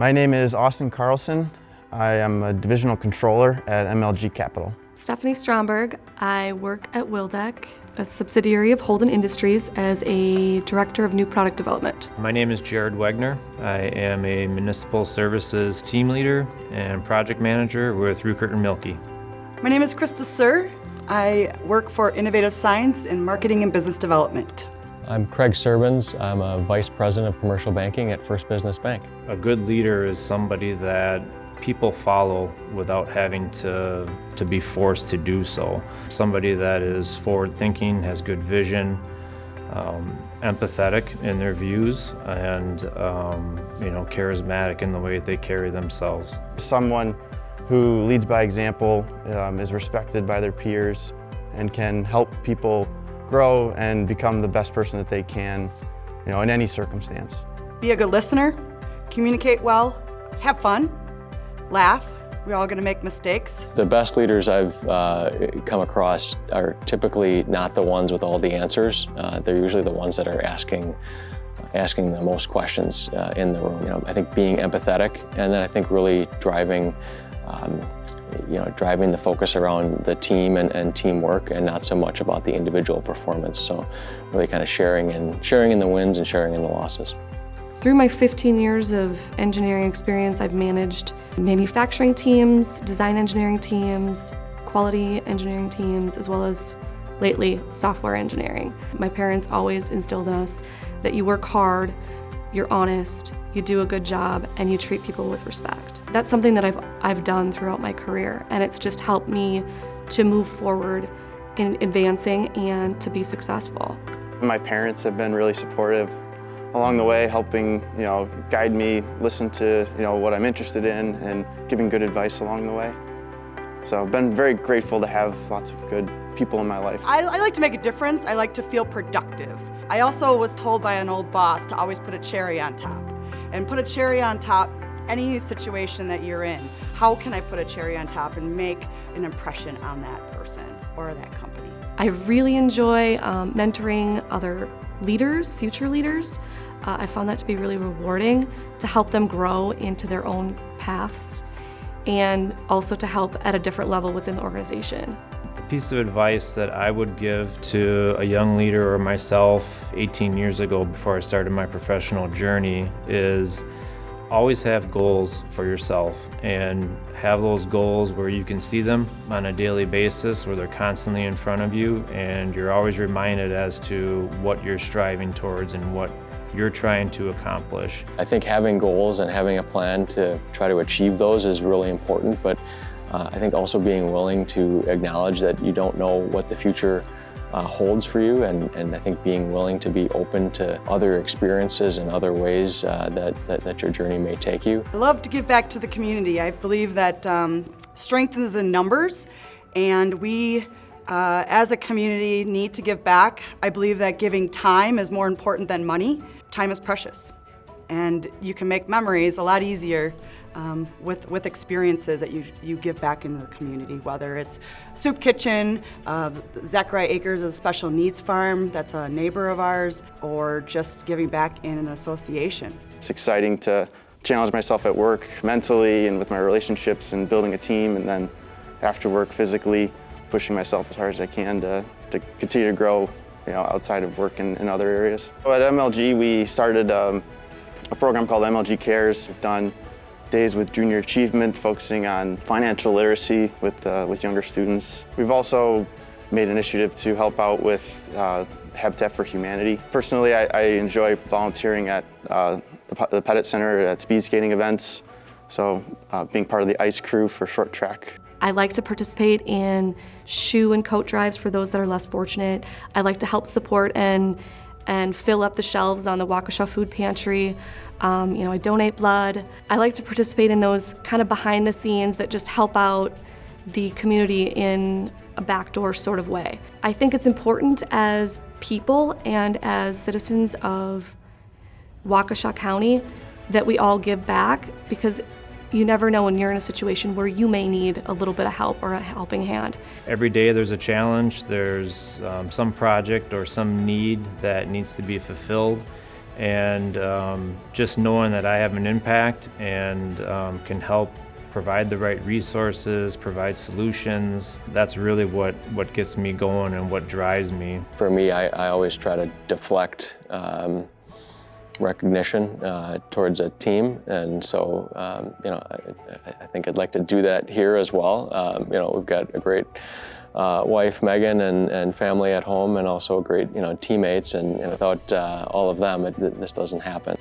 My name is Austin Carlson. I am a divisional controller at MLG Capital. Stephanie Stromberg. I work at Wildeck, a subsidiary of Holden Industries, as a director of new product development. My name is Jared Wegner. I am a municipal services team leader and project manager with Rukert & Milky. My name is Krista Sir. I work for Innovative Science in Marketing and Business Development. I'm Craig Serbins. I'm a Vice President of Commercial Banking at First Business Bank. A good leader is somebody that people follow without having to be forced to do so. Somebody that is forward-thinking, has good vision, empathetic in their views, and charismatic in the way they carry themselves. Someone Who leads by example, is respected by their peers, and can help people grow and become the best person that they can, in any circumstance. Be a good listener, communicate well, have fun, laugh. We're all going to make mistakes. The best leaders I've come across are typically not the ones with all the answers. They're usually the ones that are asking the most questions in the room. I think being empathetic, and then I think really driving the focus around the team and teamwork, and not so much about the individual performance. So really kind of sharing in the wins and sharing in the losses. Through my 15 years of engineering experience, I've managed manufacturing teams, design engineering teams, quality engineering teams, as well as lately software engineering. My parents always instilled in us that you work hard, you're honest, you do a good job, and you treat people with respect. That's something that I've done throughout my career, and it's just helped me to move forward in advancing and to be successful. My parents have been really supportive along the way, helping guide me, listen to what I'm interested in, and giving good advice along the way. So I've been very grateful to have lots of good people in my life. I like to make a difference. I like to feel productive. I also was told by an old boss to always put a cherry on top. And put a cherry on top any situation that you're in. How can I put a cherry on top and make an impression on that person or that company? I really enjoy mentoring other leaders, future leaders. I found that to be really rewarding, to help them grow into their own paths, and also to help at a different level within the organization. The piece of advice that I would give to a young leader or myself 18 years ago before I started my professional journey is always have goals for yourself, and have those goals where you can see them on a daily basis, where they're constantly in front of you, and you're always reminded as to what you're striving towards and what you're trying to accomplish. I think having goals and having a plan to try to achieve those is really important, but I think also being willing to acknowledge that you don't know what the future holds for you, and I think being willing to be open to other experiences and other ways that your journey may take you. I love to give back to the community. I believe that strength is in numbers, and we as a community need to give back. I believe that giving time is more important than money. Time is precious, and you can make memories a lot easier with experiences that you give back into the community, whether it's Soup Kitchen, Zachariah Acres is a special needs farm that's a neighbor of ours, or just giving back in an association. It's exciting to challenge myself at work mentally and with my relationships and building a team, and then after work physically pushing myself as hard as I can to continue to grow outside of work in other areas. So at MLG we started a program called MLG Cares. We've done days with junior achievement, focusing on financial literacy with younger students. We've also made an initiative to help out with Habitat for Humanity. Personally, I enjoy volunteering at the Pettit Center at speed skating events, so being part of the ice crew for short track. I like to participate in shoe and coat drives for those that are less fortunate. I like to help support and fill up the shelves on the Waukesha food pantry. I donate blood. I like to participate in those kind of behind the scenes that just help out the community in a backdoor sort of way. I think it's important as people and as citizens of Waukesha County that we all give back, because you never know when you're in a situation where you may need a little bit of help or a helping hand. Every day there's a challenge, there's some project or some need that needs to be fulfilled, And just knowing that I have an impact and can help provide the right resources, provide solutions, that's really what gets me going and what drives me. For me, I always try to deflect recognition towards a team, and so I think I'd like to do that here as well. We've got a great wife, Megan, and family at home, and also great teammates, and without all of them, this doesn't happen.